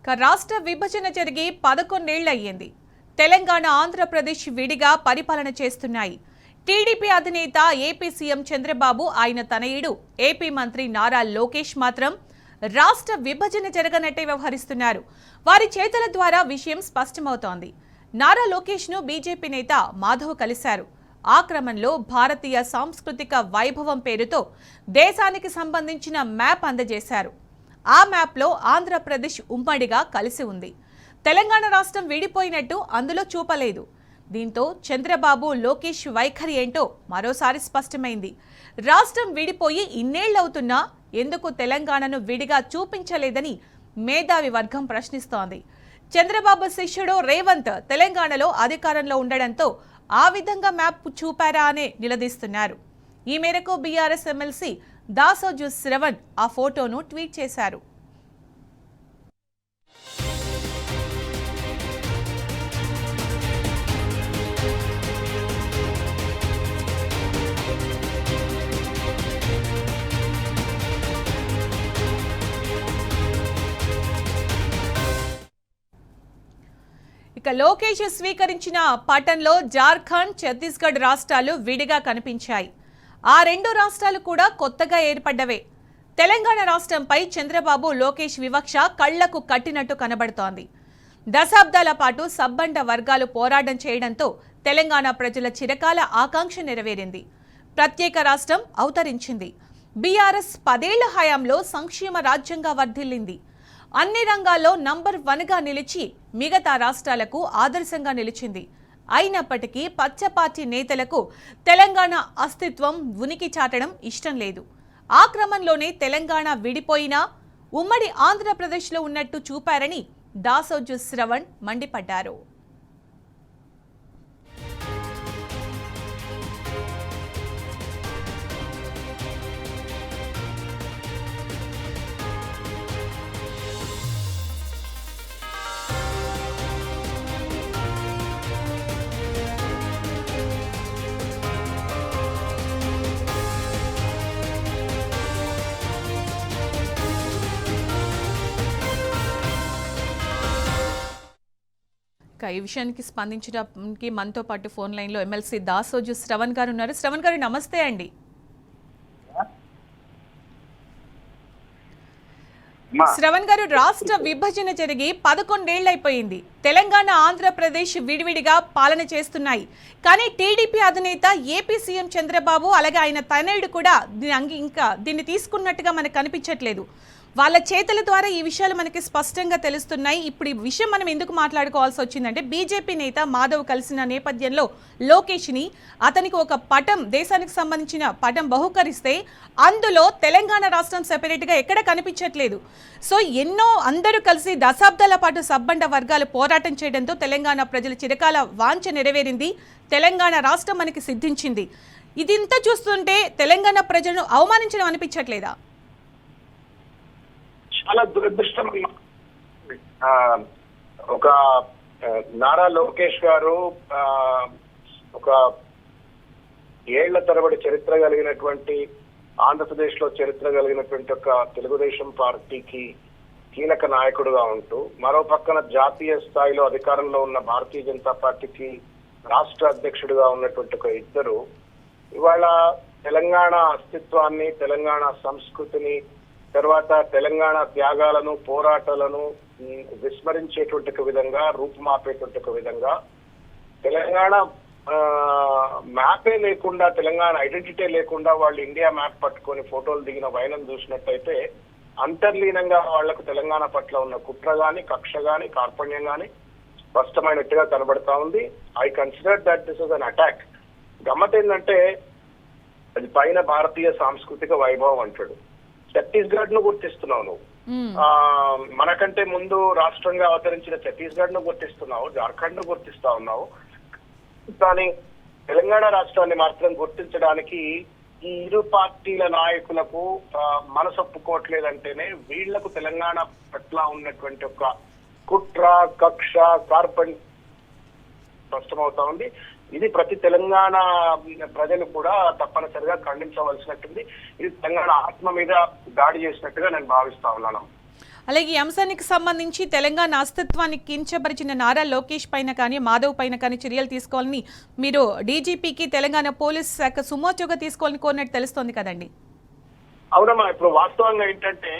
రాష్ట్ర విభజన జరిగి 11 ఏళ్లు అయ్యింది. తెలంగాణ ఆంధ్రప్రదేశ్ విడిగా పరిపాలన చేస్తున్నాయి. టీడీపీ అధినేత ఏపీ సీఎం చంద్రబాబు ఆయన తనయుడు ఏపీ మంత్రి నారా లోకేష్ మాత్రం రాష్ట్ర విభజన జరగనట్టే వ్యవహరిస్తున్నారు. వారి చేతుల ద్వారా విషయం స్పష్టమవుతోంది. నారా లోకేష్ ను బీజేపీ నేత మాధవ్ కలిశారు. ఆ క్రమంలో భారతీయ సాంస్కృతిక వైభవం పేరుతో దేశానికి సంబంధించిన మ్యాప్ అందజేశారు. ఆ మ్యాప్లో ఆంధ్రప్రదేశ్ ఉమ్మడిగా కలిసి ఉంది. తెలంగాణ రాష్ట్రం విడిపోయినట్టు అందులో చూపలేదు. దీంతో చంద్రబాబు లోకేష్ వైఖరి ఏంటో మరోసారి స్పష్టమైంది. రాష్ట్రం విడిపోయి ఇన్నేళ్లవుతున్నా ఎందుకు తెలంగాణను విడిగా చూపించలేదని మేధావి వర్గం ప్రశ్నిస్తోంది. చంద్రబాబు శిష్యుడు రేవంత్ తెలంగాణలో అధికారంలో ఉండడంతో ఆ విధంగా మ్యాప్ చూపారా అనే నిలదీస్తున్నారు. ఈ మేరకు బీఆర్ఎస్ ఎమ్మెల్సీ దాసోజు శ్రవణ్ ఆ ఫోటోను ట్వీట్ చేశారు. ఇక లోకేష్ స్వీకరించిన పటంలో జార్ఖండ్, ఛత్తీస్గఢ్ రాష్ట్రాలు విడిగా కనిపించాయి. ఆ రెండు రాష్ట్రాలు కూడా కొత్తగా ఏర్పడ్డవే. తెలంగాణ రాష్ట్రంపై చంద్రబాబు లోకేష్ వివక్ష కళ్లకు కట్టినట్టు కనబడుతోంది. దశాబ్దాల పాటు సబ్బండ వర్గాలు పోరాటం చేయడంతో తెలంగాణ ప్రజల చిరకాల ఆకాంక్ష నెరవేరింది. ప్రత్యేక రాష్ట్రం అవతరించింది. బీఆర్ఎస్ 10 ఏళ్ల హయాంలో సంక్షేమ రాజ్యంగా వర్ధిల్లింది. అన్ని రంగాల్లో నంబర్ 1గా నిలిచి మిగతా రాష్ట్రాలకు ఆదర్శంగా నిలిచింది. అయినప్పటికీ పచ్చపార్టీ నేతలకు తెలంగాణ అస్తిత్వం, ఉనికి చాటడం ఇష్టం లేదు. ఆ క్రమంలోనే తెలంగాణ విడిపోయినా ఉమ్మడి ఆంధ్రప్రదేశ్లో ఉన్నట్టు చూపారని దాసోజు శ్రవణ్ మండిపడ్డారు. ఈ విషయానికి స్పందించడానికి మనతో పాటు ఫోన్ లైన్ లో ఎమ్మెల్సీ దాసోజు శ్రవణ్ గారు ఉన్నారు. శ్రవణ్ గారు నమస్తే అండి. శ్రవణ్ గారు, రాష్ట్ర విభజన జరిగి 11 ఏళ్లు అయిపోయింది. తెలంగాణ, ఆంధ్రప్రదేశ్ విడివిడిగా పాలన చేస్తున్నాయి. కానీ టీడీపీ అధినేత ఏపీ సీఎం చంద్రబాబు అలాగే ఆయన తనయుడు కూడా దీన్ని తీసుకున్నట్టుగా మనకు కనిపించట్లేదు. వాళ్ళ చేతుల ద్వారా ఈ విషయాలు మనకి స్పష్టంగా తెలుస్తున్నాయి. ఇప్పుడు ఈ విషయం మనం ఎందుకు మాట్లాడుకోవాల్సి వచ్చిందంటే, బీజేపీ నేత మాధవ్ కలిసిన నేపథ్యంలో లోకేష్ని అతనికి ఒక పటం, దేశానికి సంబంధించిన పటం బహుకరిస్తే అందులో తెలంగాణ రాష్ట్రం సెపరేట్గా ఎక్కడ కనిపించట్లేదు. సో అందరూ కలిసి దశాబ్దాల పాటు సబ్బండ వర్గాలు పోరాటం చేయడంతో తెలంగాణ ప్రజల చిరకాల వాంఛ నెరవేరింది. తెలంగాణ రాష్ట్రం మనకి సిద్ధించింది. ఇదింతా చూస్తుంటే తెలంగాణ ప్రజలను అవమానించడం అనిపించట్లేదా? చాలా దురదృష్టం. ఒక నారా లోకేష్ గారు ఒక ఏళ్ల తరబడి చరిత్ర కలిగినటువంటి, ఆంధ్రప్రదేశ్ లో చరిత్ర కలిగినటువంటి ఒక తెలుగుదేశం పార్టీకి కీలక నాయకుడుగా ఉంటూ, మరో పక్కన జాతీయ స్థాయిలో అధికారంలో ఉన్న భారతీయ జనతా పార్టీకి రాష్ట్ర అధ్యక్షుడిగా ఉన్నటువంటి ఒక ఇద్దరు ఇవాళ తెలంగాణ అస్తిత్వాన్ని, తెలంగాణ సంస్కృతిని, తర్వాత తెలంగాణ త్యాగాలను, పోరాటాలను విస్మరించేటువంటి విధంగా, రూపుమాపేటువంటి విధంగా, తెలంగాణ మ్యాపే లేకుండా, తెలంగాణ ఐడెంటిటీ లేకుండా వాళ్ళు ఇండియా మ్యాప్ పట్టుకొని ఫోటోలు దిగిన వైనం చూసినట్టయితే అంతర్లీనంగా వాళ్లకు తెలంగాణ పట్ల ఉన్న కుట్ర గాని, కక్ష గాని, కార్పణ్యం గాని స్పష్టమైనట్టుగా కనబడతా ఉంది. I consider that this is an attack. గమ్మత్ ఏంటంటే, అది పైన భారతీయ సాంస్కృతిక వైభవం అంటాడు. ఛత్తీస్గఢ్ ను గుర్తిస్తున్నావు నువ్వు, మనకంటే ముందు రాష్ట్రంగా అవతరించిన ఛత్తీస్గఢ్ ను గుర్తిస్తున్నావు, జార్ఖండ్ ను గుర్తిస్తా ఉన్నావు. కానీ తెలంగాణ రాష్ట్రాన్ని మాత్రం గుర్తించడానికి ఈ ఇరు పార్టీల నాయకులకు మనసొప్పుకోవట్లేదంటేనే వీళ్లకు తెలంగాణ పట్ల ఉన్నటువంటి ఒక కుట్ర, కక్ష, కార్పణ్యం స్పష్టమవుతా ఉంది. ఇది ప్రతి తెలంగాణ ప్రజలు కూడా తప్పనిసరిగా ఖండించవలసినట్టుంది. ఇది తెలంగాణ ఆత్మ మీద దాడి చేసినట్టుగా నేను భావిస్తా ఉన్నాను. అలాగే ఈ అంశానికి సంబంధించి తెలంగాణ అస్తిత్వాన్ని కించపరిచిన నారా లోకేష్ పైన కానీ మాధవ్ పైన కానీ చర్యలు తీసుకోవాలని మీరు డీజీపీకి తెలంగాణ పోలీస్ శాఖ సుమోటోగా తీసుకోవాలని కోరినట్టు తెలుస్తోంది కదండి. అవునమ్మా, ఇప్పుడు వాస్తవంగా ఏంటంటే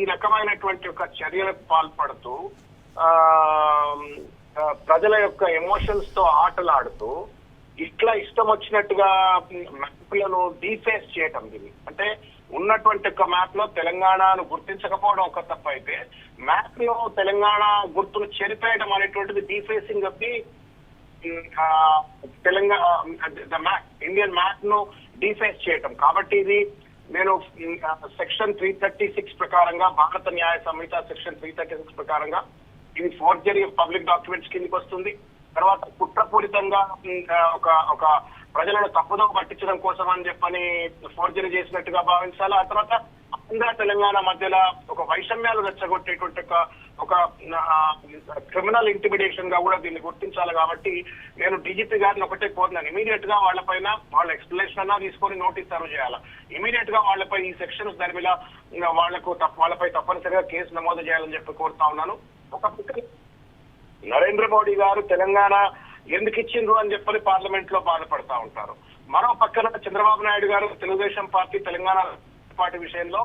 ఈ రకమైనటువంటి ఒక చర్యలకు పాల్పడుతూ ప్రజల యొక్క ఎమోషన్స్ తో ఆటలాడుతూ ఇట్లా ఇష్టం వచ్చినట్టుగా మ్యాప్లను డీఫేస్ చేయటం. దీన్ని అంటే ఉన్నటువంటి ఒక మ్యాప్ లో తెలంగాణను గుర్తించకపోవడం ఒక తప్పు అయితే, మ్యాప్ లో తెలంగాణ గుర్తును చెరిపేయడం అనేటువంటిది defacing of the Telangana map, Indian map ను డీఫేస్ చేయటం. కాబట్టి ఇది నేను సెక్షన్ 336 ప్రకారంగా, భారత న్యాయ సంహిత సెక్షన్ 336 ప్రకారంగా ఇది ఫోర్జరీ ఆఫ్ పబ్లిక్ డాక్యుమెంట్స్ కిందకి వస్తుంది. తర్వాత కుట్రపూరితంగా ఒక ప్రజలను తప్పుదో పట్టించడం కోసం అని చెప్పని ఫోర్జరీ చేసినట్టుగా భావించాలి. ఆ తర్వాత ఆంధ్ర తెలంగాణ మధ్యలో ఒక వైషమ్యాలు రెచ్చగొట్టేటువంటి ఒక క్రిమినల్ ఇంటిమిడేషన్ గా కూడా దీన్ని గుర్తించాలి. కాబట్టి నేను డీజీపీ గారిని ఒకటే కోరినాను, ఇమీడియట్ గా వాళ్ళపైన వాళ్ళ ఎక్స్ప్లెనేషన్ అన్నా తీసుకొని నోటీస్ సర్వ్ చేయాలి. ఇమీడియట్ గా వాళ్ళపై ఈ సెక్షన్స్ దాని మీద వాళ్ళపై తప్పనిసరిగా కేసు నమోదు చేయాలని చెప్పి కోరుతా ఉన్నాను. ఒక నరేంద్ర మోడీ గారు తెలంగాణ ఎందుకు ఇచ్చిండ్రు అని చెప్పని పార్లమెంట్ లో బాధపడతా ఉంటారు. మరో పక్కన చంద్రబాబు నాయుడు గారు తెలుగుదేశం పార్టీ తెలంగాణ పార్టీ విషయంలో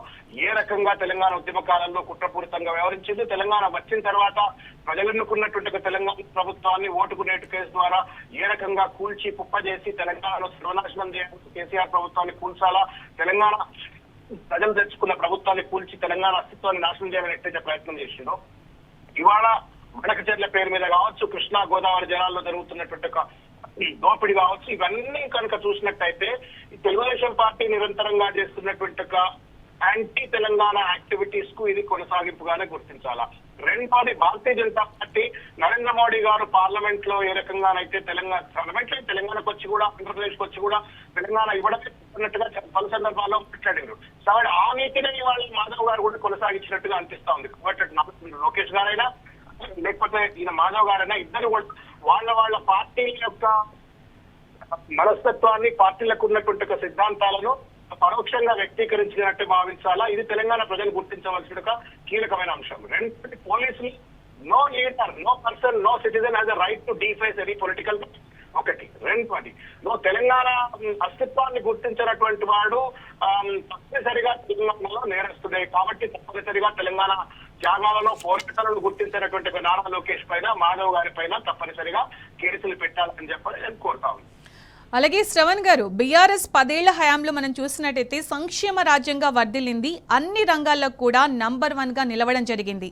ఏ రకంగా తెలంగాణ ఉద్యమ కాలంలో కుట్రపూరితంగా వ్యవహరించింది, తెలంగాణ వచ్చిన తర్వాత ప్రజలెన్నుకున్నటువంటి తెలంగాణ ప్రభుత్వాన్ని ఓటుకు నేటు కేసు ద్వారా ఏ రకంగా కూల్చి పుప్ప చేసి తెలంగాణలో సర్వనాశనం చేయాలి, కేసీఆర్ ప్రభుత్వాన్ని కూల్చాలా, తెలంగాణ ప్రజలు తెచ్చుకున్న ప్రభుత్వాన్ని కూల్చి తెలంగాణ అస్తిత్వాన్ని నాశనం చేయాలని ఎట్టయితే ప్రయత్నం చేసిందో, ఇవాళ మడకచెర్ల పేరు మీద కావచ్చు, కృష్ణా గోదావరి జలాల్లో జరుగుతున్నటువంటి ఒక దోపిడీ కావచ్చు, ఇవన్నీ కనుక చూసినట్టయితే ఈ తెలుగుదేశం పార్టీ నిరంతరంగా చేస్తున్నటువంటి ఒక యాంటీ తెలంగాణ యాక్టివిటీస్ కు ఇది కొనసాగింపుగానే గుర్తించాలా. రెండోది, భారతీయ జనతా పార్టీ నరేంద్ర మోడీ గారు పార్లమెంట్ లో ఏ రకంగానైతే పార్లమెంట్ లో తెలంగాణకు వచ్చి కూడా, ఆంధ్రప్రదేశ్ కు వచ్చి కూడా తెలంగాణ ఇవ్వడన్నట్టుగా పలు సందర్భాల్లో మాట్లాడారు. కాబట్టి ఆ నీతిని ఇవాళ మాధవ్ గారు కూడా కొనసాగించినట్టుగా అనిపిస్తా ఉంది. కాబట్టి లోకేష్ గారైనా లేకపోతే ఈయన మాధవ్ గారైనా ఇద్దరు వాళ్ళ పార్టీ యొక్క మనస్తత్వాన్ని, పార్టీలకు ఉన్నటువంటి ఒక సిద్ధాంతాలను పరోక్షంగా వ్యక్తీకరించినట్టు భావించాలా. ఇది తెలంగాణ ప్రజలు గుర్తించవలసిన ఒక కీలకమైన అంశం. రెండోది, పోలీసులు no leader, no person, no citizen has a right to deface any political ఒకటి. రెండోది, తెలంగాణ అస్తిత్వాన్ని గుర్తించినటువంటి వాడు తప్పనిసరిగా తెలంగాణలో నేరస్తుడే. కాబట్టి తప్పనిసరిగా తెలంగాణ త్యాగాలలో పోరాటాలను గుర్తించినటువంటి నారా లోకేష్ పైన, మాధవ్ గారి పైన తప్పనిసరిగా కేసులు పెట్టాలని చెప్పని నేను కోరుతాను. అలాగే శ్రవణ్ గారు, బీఆర్ఎస్ 10 ఏళ్ల హయాంలో మనం చూసినట్టయితే సంక్షేమ రాజ్యంగా వర్ధిల్లింది. అన్ని రంగాల్లో కూడా నంబర్ 1 గా నిలవడం జరిగింది.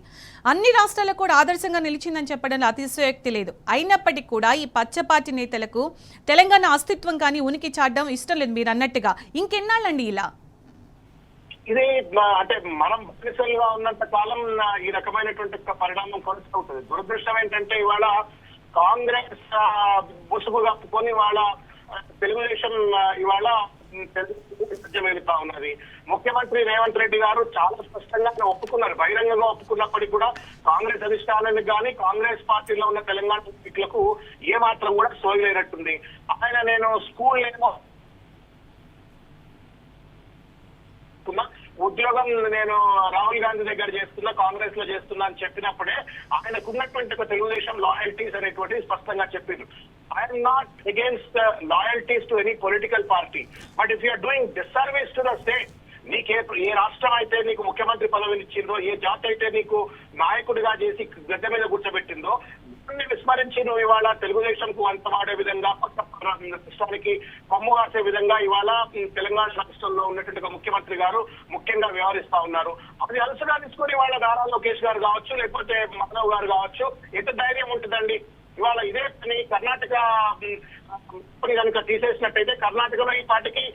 అన్ని రాష్ట్రాలకు కూడా ఆదర్శంగా నిలిచిందని చెప్పడంలో అతిశయోక్తి లేదు. అయినప్పటికీ కూడా ఈ పచ్చపాటి నేతలకు తెలంగాణ అస్తిత్వం కానీ ఉనికి చాటడం ఇష్టం లేదు. మీరు అన్నట్టుగా ఇంకెన్నాళ్ళండి ఇలా? ఇది అంటే మనం బానిసలుగా ఉన్నంత కాలం ఈ రకమైనటువంటి పరిణామం కొనసాగుతుంది. దురదృష్టం ఏంటంటే ఇవాళ కాంగ్రెస్ ముసుగు కప్పుకొని వాళ్ళ తెలుగుదేశం ఇవాళ వెళ్తా ఉన్నది. ముఖ్యమంత్రి రేవంత్ రెడ్డి గారు చాలా స్పష్టంగా ఒప్పుకున్నారు, బహిరంగంగా ఒప్పుకున్నప్పటికీ కూడా కాంగ్రెస్ అధిష్టానానికి కానీ, కాంగ్రెస్ పార్టీలో ఉన్న తెలంగాణ వ్యక్తులకు ఏ మాత్రం కూడా సోయలేనట్టుంది. ఆయన నేను స్కూల్ ఏమో ఉద్యోగం నేను రాహుల్ గాంధీ దగ్గర చేస్తున్నా, కాంగ్రెస్ లో చేస్తున్నా అని చెప్పినప్పుడే ఆయనకున్నటువంటి ఒక తెలుగుదేశం లాయల్టీస్ అనేటువంటిది స్పష్టంగా చెప్పింది. I'm not against loyalties to any political party, but if you're doing disservice to the state, ఏ రాష్ట్రం అయితే నీకు ముఖ్యమంత్రి పదవిని ఇచ్చిందో, ఏ జాతి అయితే నీకు నాయకుడిగా చేసి గద్దె మీద కూర్చోబెట్టిందో, దాన్ని విస్మరించి నువ్వు ఇవాళ తెలుగుదేశం కు అంతమాడే విధంగా, పక్క రాష్ట్రానికి కొమ్ము కాసే విధంగా ఇవాళ తెలంగాణ రాష్ట్రంలో ఉన్నటువంటి ముఖ్యమంత్రి గారు ముఖ్యంగా వ్యవహరిస్తా ఉన్నారు. అది అలసగా తీసుకొని ఇవాళ నారా లోకేష్ గారు కావచ్చు, లేకపోతే మాధవ్ గారు కావచ్చు, ఎంత ధైర్యం ఉంటుందండి? ఇవాళ ఇదే పని కర్ణాటక కనుక తీసేసినట్టయితే కర్ణాటకలో ఈ పార్టీకి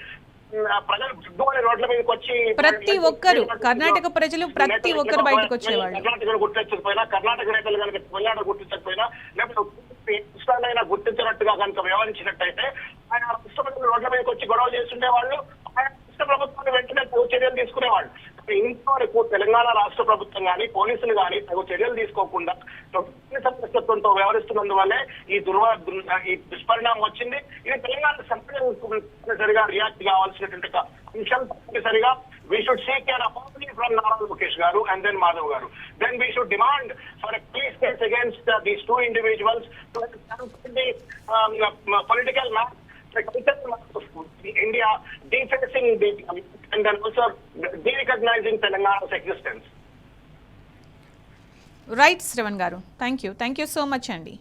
ప్రజలు దిగ్గుమని రోడ్ల మీదకి వచ్చి ప్రతి ఒక్కరు, కర్ణాటక ప్రజలు ప్రతి ఒక్కరు బయటకు వచ్చేవాళ్ళు. కర్ణాటకను గుర్తించకపోయినా, కర్ణాటక నేతలు కనుక తెలంగాణ గుర్తించకపోయినా, లేకపోతే ఇష్టాలైనా గుర్తించినట్టుగా కనుక వ్యవహరించినట్టయితే ఆయన రాష్ట్ర ప్రజలు రోడ్ల మీదకి వచ్చి గొడవ చేస్తుండేవాళ్ళు, ఆయన రాష్ట్ర ప్రభుత్వాన్ని వెంటనే చర్యలు తీసుకునేవాళ్ళు. ఇంతవరకు తెలంగాణ రాష్ట్ర ప్రభుత్వం కానీ, పోలీసులు కానీ తగు చర్యలు తీసుకోకుండా సంతృప్తితో వ్యవహరిస్తున్నందువల్లే ఈ దుష్పరిణామం వచ్చింది. ఇది తెలంగాణ సరిగా రియాక్ట్ కావాల్సినటువంటి అంశం. తప్పనిసరిగా we should seek an apology from Nara Lokesh Garu and then Madhav Garu. Then we should demand for a police case against these two individuals to the political map, the cultural map of India, defacing the, and then also de-recognizing Telangana's existence. Right Shravan గారు, thank you so much అండి.